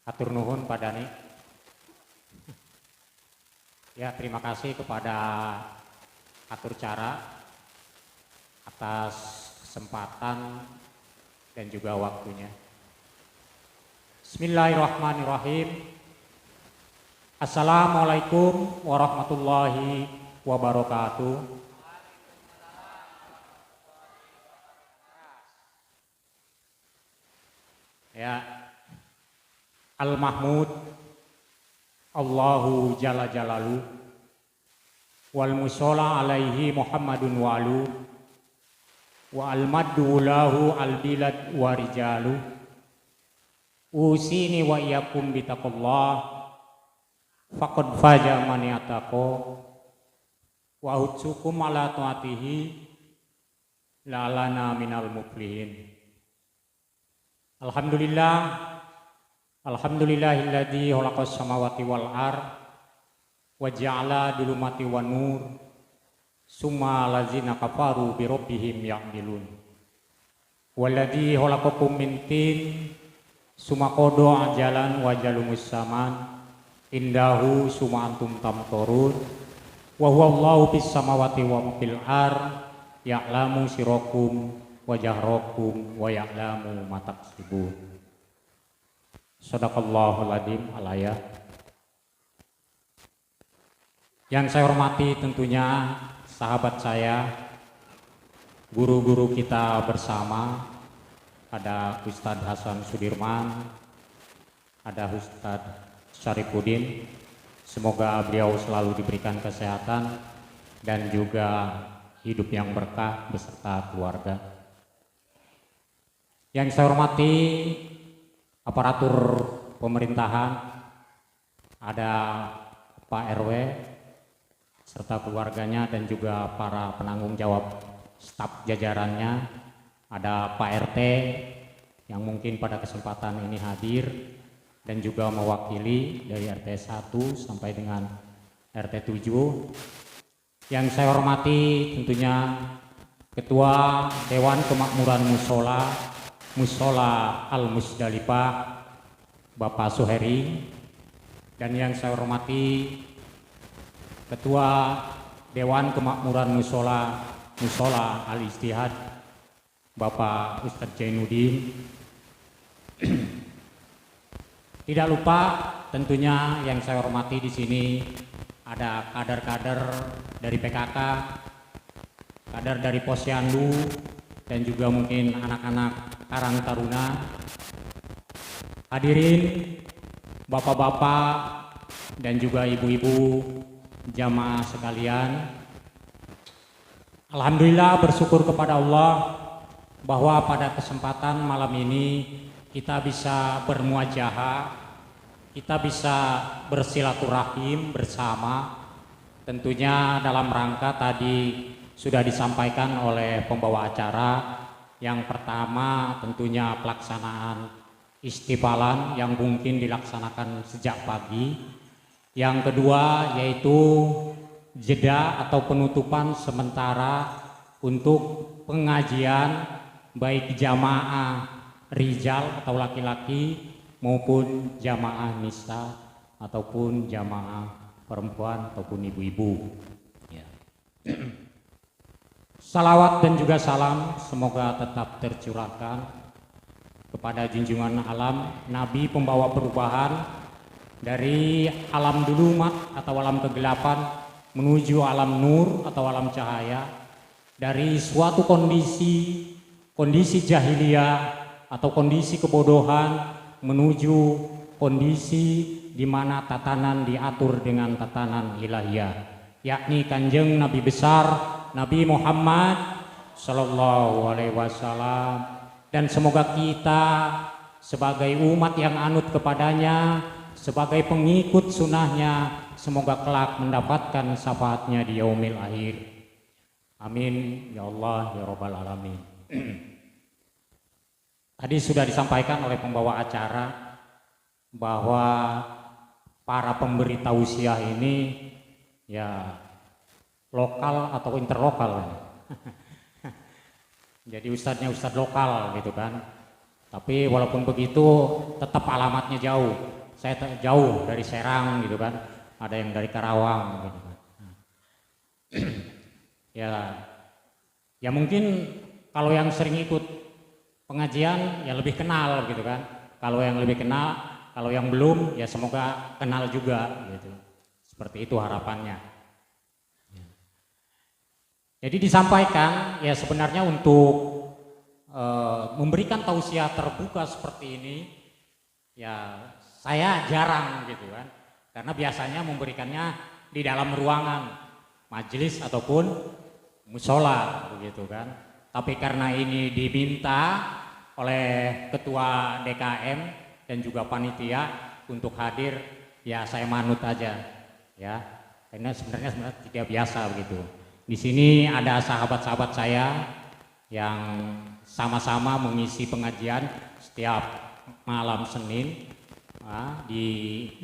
Hatur nuhun Pak Dani. Ya, terima kasih kepada atur cara atas kesempatan dan juga waktunya. Bismillahirrahmanirrahim. Assalamualaikum warahmatullahi wabarakatuh. Ya, Al-Mahmud Allahu Jalla Jalalu wal musholla alaihi Muhammadun walu wa al-maddu lahu al-bilad wa rijalu usini wa iyakum bitaqallah faqad faja man yattaqo wa utsukum ala taatihi la'alana minal muflihin. Alhamdulillahilladzi khalaqas samawati wal ard wa ja'ala dhulumati wan nur summa allazina kafaru bi rabbihim ya'dilun walladzi khalaqakum min tin summa qada ajalan wa jalumus saman indahu summa antum tamturun wa huwa Allahu fis samawati wa fil ard ya'lamu sirakum wa jahrakum wa ya'lamu ma taksibun. Shadaqallahul adzim alaya. Yang saya hormati tentunya sahabat saya, guru-guru kita bersama, ada Ustadz Hasan Sudirman, ada Ustadz Syarifuddin. Semoga beliau selalu diberikan kesehatan dan juga hidup yang berkah beserta keluarga. Yang saya hormati aparatur pemerintahan, ada Pak RW serta keluarganya dan juga para penanggung jawab staf jajarannya, ada Pak RT yang mungkin pada kesempatan ini hadir dan juga mewakili dari RT 1 sampai dengan RT 7. Yang saya hormati tentunya Ketua Dewan Kemakmuran Musola Al-Musdalifah Bapak Suheri, dan yang saya hormati Ketua Dewan Kemakmuran Musola Al-Istihad Bapak Ustadz Jainuddin. Tidak lupa tentunya yang saya hormati di sini ada kader-kader dari PKK, kader dari Posyandu, dan juga mungkin anak-anak Karang Taruna. Hadirin bapak-bapak dan juga ibu-ibu jamaah sekalian, alhamdulillah bersyukur kepada Allah bahwa pada kesempatan malam ini kita bisa bermuajahah, kita bisa bersilaturahim bersama. Tentunya dalam rangka tadi sudah disampaikan oleh pembawa acara. Yang pertama tentunya pelaksanaan istiqfalan yang mungkin dilaksanakan sejak pagi. Yang kedua yaitu jeda atau penutupan sementara untuk pengajian baik jamaah rijal atau laki-laki maupun jamaah nisa ataupun jamaah perempuan ataupun ibu-ibu. Ya. Salawat dan juga salam semoga tetap tercurahkan kepada junjungan alam Nabi pembawa perubahan dari alam dulumat atau alam kegelapan menuju alam nur atau alam cahaya, dari suatu kondisi jahiliyah atau kondisi kebodohan menuju kondisi di mana tatanan diatur dengan tatanan ilahiyah, yakni Kanjeng Nabi besar Nabi Muhammad Sallallahu Alaihi Wasallam. Dan semoga kita sebagai umat yang anut kepadanya, sebagai pengikut sunnahnya, semoga kelak mendapatkan syafaatnya di yaumil akhir. Amin ya Allah ya Rabbal Alamin. Tadi sudah disampaikan oleh pembawa acara bahwa para pemberi tausiah ini ya lokal atau interlokal. Jadi ustadznya ustadz lokal gitu kan. Tapi walaupun begitu tetap alamatnya jauh. Saya jauh dari Serang gitu kan, ada yang dari Karawang gitu kan. Ya, ya mungkin kalau yang sering ikut pengajian ya lebih kenal gitu kan. Kalau yang lebih kenal, kalau yang belum ya semoga kenal juga gitu. Seperti itu harapannya. Jadi disampaikan ya sebenarnya untuk memberikan tausiah terbuka seperti ini ya saya jarang gitu kan, karena biasanya memberikannya di dalam ruangan majelis ataupun musola begitu kan. Tapi karena ini diminta oleh ketua DKM dan juga panitia untuk hadir, ya saya manut aja ya, karena sebenarnya tidak biasa begitu. Di sini ada sahabat-sahabat saya yang sama-sama mengisi pengajian setiap malam Senin di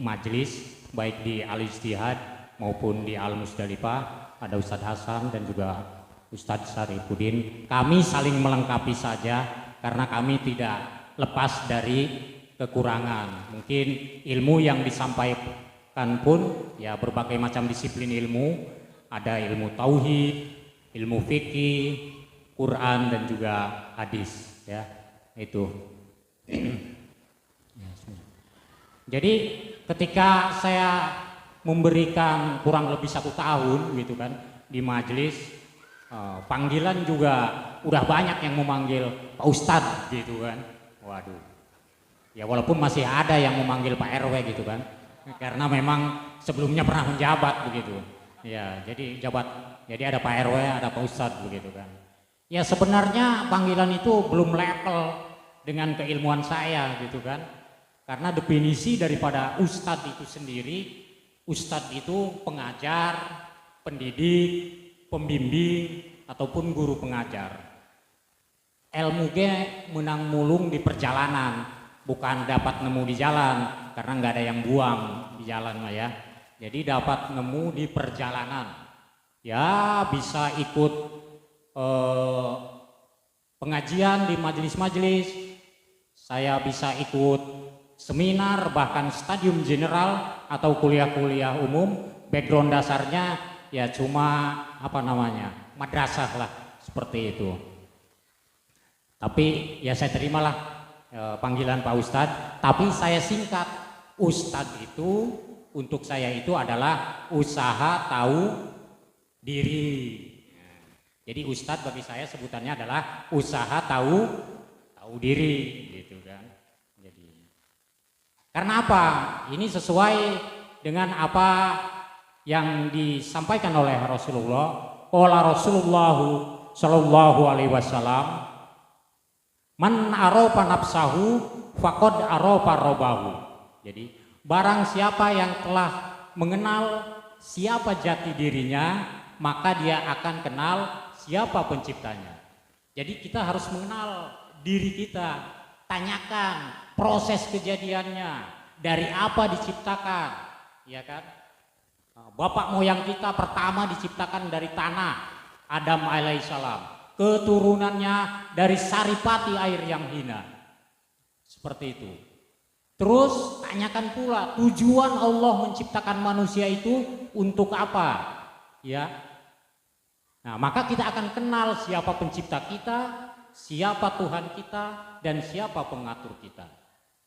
majelis, baik di Al-Ijtihad maupun di Al-Musdalifah. Ada Ustadz Hasan dan juga Ustadz Syarifuddin. Kami saling melengkapi saja karena kami tidak lepas dari kekurangan. Mungkin ilmu yang disampaikan pun ya berbagai macam disiplin ilmu. Ada ilmu tauhid, ilmu fikih, Quran dan juga hadis ya, itu. Jadi ketika saya memberikan kurang lebih 1 tahun gitu kan di majelis, panggilan juga udah banyak yang memanggil Pak Ustadz gitu kan. Waduh, ya walaupun masih ada yang memanggil Pak RW gitu kan, karena memang sebelumnya pernah menjabat begitu ya. Jadi ada Pak RW, ada Pak Ustadz begitu kan. Ya sebenarnya panggilan itu belum level dengan keilmuan saya gitu kan. Karena definisi daripada ustadz itu sendiri, ustadz itu pengajar, pendidik, pembimbing ataupun guru pengajar. Ilmu ge menang mulung di perjalanan, bukan dapat nemu di jalan, karena nggak ada yang buang di jalan mah ya. Jadi dapat nemu di perjalanan. Ya bisa ikut pengajian di majelis-majelis, saya bisa ikut seminar, bahkan stadium general atau kuliah-kuliah umum. Background dasarnya ya cuma madrasah lah, seperti itu. Tapi ya saya terimalah panggilan Pak Ustadz, tapi saya singkat. Ustadz itu untuk saya itu adalah usaha tahu diri. Jadi Ustadz bagi saya sebutannya adalah usaha tahu diri gitu kan. Jadi karena apa? Ini sesuai dengan apa yang disampaikan oleh Rasulullah. Qala Rasulullah sallallahu alaihi wasallam, man arafa nafsahu faqad arafa rabbahu. Jadi barang siapa yang telah mengenal siapa jati dirinya, maka dia akan kenal siapa penciptanya. Jadi kita harus mengenal diri kita, tanyakan proses kejadiannya, dari apa diciptakan, ya kan? Bapak moyang kita pertama diciptakan dari tanah, Adam alaihissalam. Keturunannya dari saripati air yang hina. Seperti itu. Terus tanyakan pula tujuan Allah menciptakan manusia itu untuk apa? Ya. Nah, maka kita akan kenal siapa pencipta kita, siapa Tuhan kita, dan siapa pengatur kita.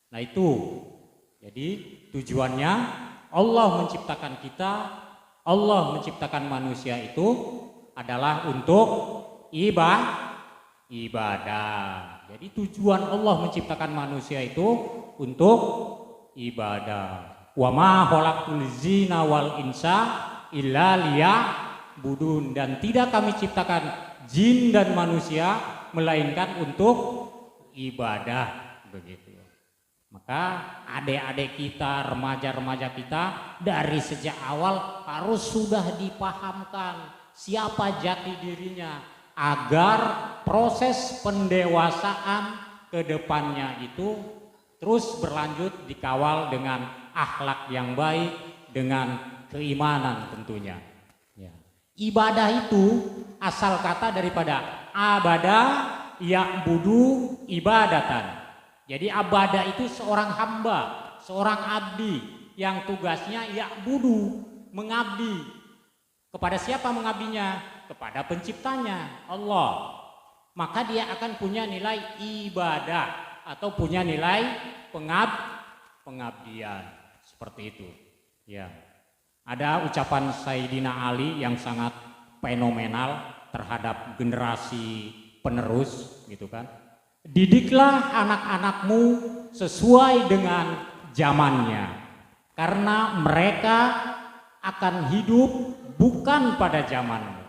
Nah itu, jadi tujuannya Allah menciptakan kita, Allah menciptakan manusia itu adalah untuk ibadah. Jadi tujuan Allah menciptakan manusia itu untuk ibadah. Wa ma khalaqtul jinna wal insa illa liya'budun, dan tidak kami ciptakan jin dan manusia melainkan untuk ibadah begitu. Maka adik-adik kita, remaja-remaja kita dari sejak awal harus sudah dipahamkan siapa jati dirinya, agar proses pendewasaan ke depannya itu terus berlanjut dikawal dengan akhlak yang baik, dengan keimanan tentunya. Ya. Ibadah itu asal kata daripada abada ya'budu ibadatan. Jadi abada itu seorang hamba, seorang abdi yang tugasnya ya'budu, mengabdi. Kepada siapa mengabdinya? Kepada penciptanya, Allah. Maka dia akan punya nilai ibadah atau punya nilai pengabdian. Seperti itu. Ya. Ada ucapan Sayyidina Ali yang sangat fenomenal terhadap generasi penerus gitu kan. Didiklah anak-anakmu sesuai dengan zamannya, karena mereka akan hidup bukan pada zamanmu.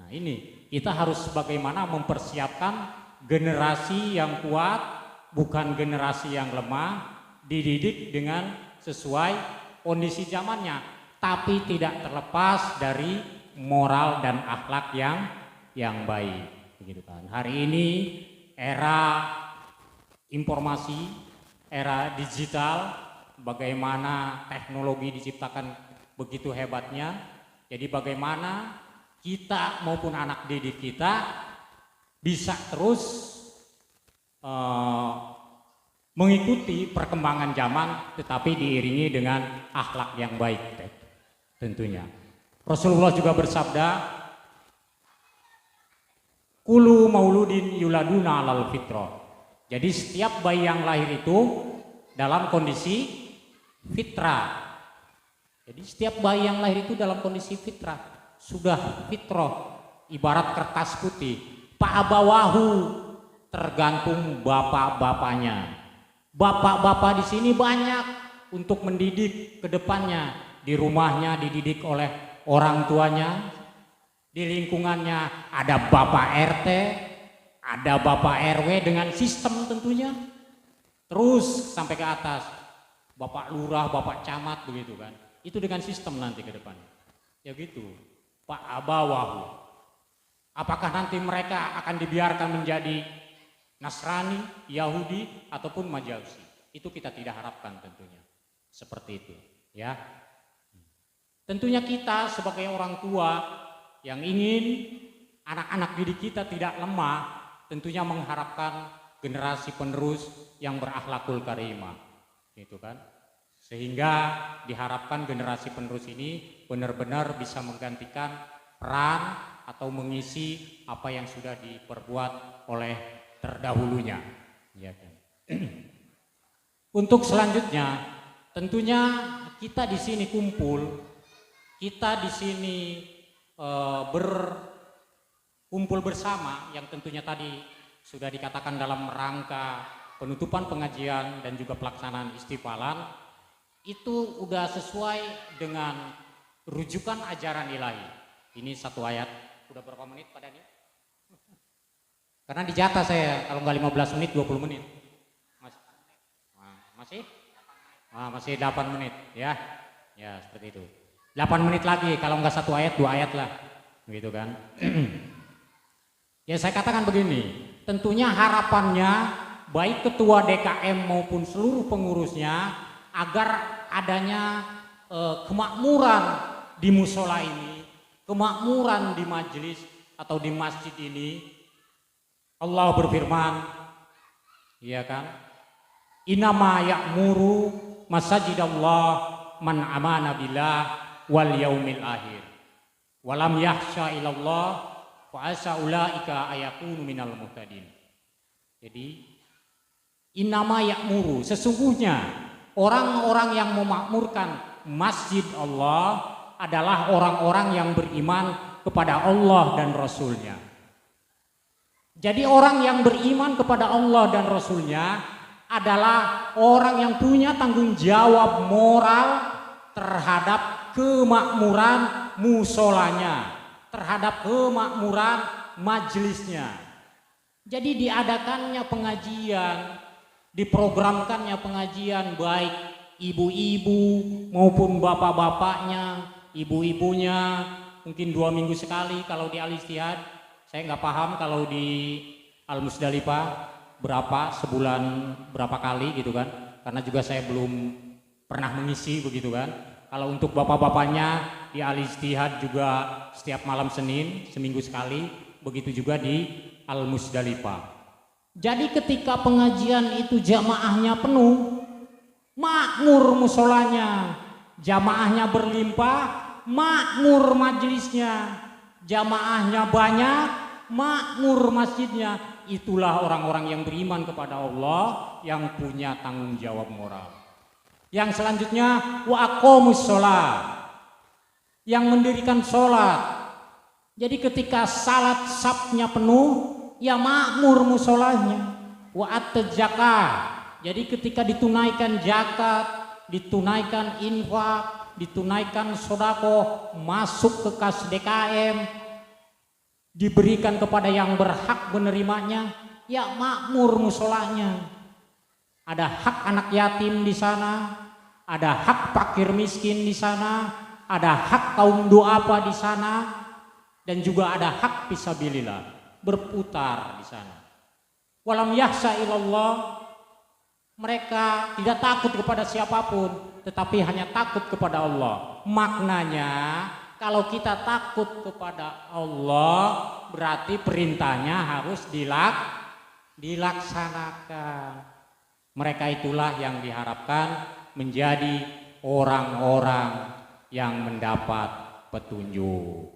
Nah ini kita harus bagaimana mempersiapkan generasi yang kuat, bukan generasi yang lemah, dididik dengan sesuai kondisi zamannya, tapi tidak terlepas dari moral dan akhlak yang baik, begitu kan. Hari ini era informasi, era digital, bagaimana teknologi diciptakan begitu hebatnya. Jadi bagaimana kita maupun anak didik kita bisa terus mengikuti perkembangan zaman, tetapi diiringi dengan akhlak yang baik tentunya. Rasulullah juga bersabda, Kulu mauludin yuladuna alal fitrah. Jadi setiap bayi yang lahir itu dalam kondisi fitrah. Jadi setiap bayi yang lahir itu dalam kondisi fitrah. Sudah fitrah, ibarat kertas putih. Fa'abawahu, tergantung bapak-bapaknya. Bapak-bapak di sini banyak untuk mendidik ke depannya. Di rumahnya dididik oleh orang tuanya. Di lingkungannya ada Bapak RT, ada Bapak RW dengan sistem tentunya. Terus sampai ke atas, Bapak Lurah, Bapak Camat begitu kan. Itu dengan sistem nanti ke depan. Ya gitu, Pak Abawahu. Apakah nanti mereka akan dibiarkan menjadi Nasrani, Yahudi, ataupun Majusi? Itu kita tidak harapkan tentunya. Seperti itu, ya. Tentunya kita sebagai orang tua yang ingin anak-anak didik kita tidak lemah, tentunya mengharapkan generasi penerus yang berakhlakul karimah, gitu kan? Sehingga diharapkan generasi penerus ini benar-benar bisa menggantikan peran atau mengisi apa yang sudah diperbuat oleh terdahulunya, ya kan? Untuk selanjutnya, tentunya kita di sini kumpul, kita di sini berkumpul bersama yang tentunya tadi sudah dikatakan dalam rangka penutupan pengajian dan juga pelaksanaan istiqfalan, itu udah sesuai dengan rujukan ajaran ilahi. Ini satu ayat. Udah berapa menit Pak Dani? Karena dijatah saya kalau nggak 15 menit 20 menit. Masih? Masih 8 menit ya. Ya seperti itu. 8 menit lagi, kalau nggak satu ayat, 2 ayat lah, begitu kan? Ya saya katakan begini, tentunya harapannya baik ketua DKM maupun seluruh pengurusnya agar adanya kemakmuran di musola ini, kemakmuran di majelis atau di masjid ini. Allah berfirman, iya kan? Innama ya'muru masajidallah man amana billah wal yaumil akhir walam yahsya ilallah fa asa ulaika ayakunu minal muhtadin. Jadi innama ya'muru, sesungguhnya orang-orang yang memakmurkan masjid Allah adalah orang-orang yang beriman kepada Allah dan Rasulnya. Jadi orang yang beriman kepada Allah dan Rasulnya adalah orang yang punya tanggung jawab moral terhadap kemakmuran musolanya, terhadap kemakmuran majelisnya. Jadi diadakannya pengajian, diprogramkannya pengajian, baik ibu-ibu maupun bapak-bapaknya, ibu-ibunya mungkin 2 minggu sekali kalau di Al-Istihad. Saya nggak paham kalau di Al-Musdalifah berapa, sebulan berapa kali gitu kan, karena juga saya belum pernah mengisi begitu kan. Kalau untuk bapak-bapaknya di Al-Istihad juga setiap malam Senin seminggu sekali, begitu juga di Al-Musdalifah. Jadi ketika pengajian itu jamaahnya penuh, makmur musolanya, jamaahnya berlimpah, makmur majelisnya, jamaahnya banyak, makmur masjidnya. Itulah orang-orang yang beriman kepada Allah, yang punya tanggung jawab moral. Yang selanjutnya, wa aqomus sholat, yang mendirikan sholat. Jadi ketika salat safnya penuh, ya makmur musolahnya. Wa ataz zakah, jadi ketika ditunaikan zakat, ditunaikan infak, ditunaikan sedekah, masuk ke kas DKM, diberikan kepada yang berhak menerimanya, ya makmur musolahnya. Ada hak anak yatim di sana, ada hak fakir miskin di sana, ada hak kaum duafa di sana, dan juga ada hak fisabilillah berputar di sana. Walam yahsa ilallah, mereka tidak takut kepada siapapun, tetapi hanya takut kepada Allah. Maknanya kalau kita takut kepada Allah, berarti perintahnya harus dilaksanakan. Mereka itulah yang diharapkan menjadi orang-orang yang mendapat petunjuk.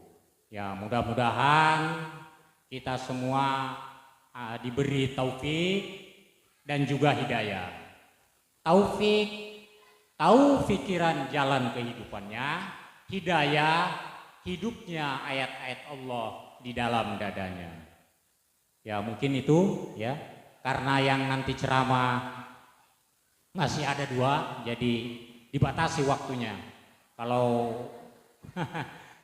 Ya, mudah-mudahan kita semua diberi taufik dan juga hidayah. Taufik, tahu pikiran jalan kehidupannya, hidayah, hidupnya ayat-ayat Allah di dalam dadanya. Ya, mungkin itu ya, karena yang nanti ceramah masih ada 2, jadi dibatasi waktunya. Kalau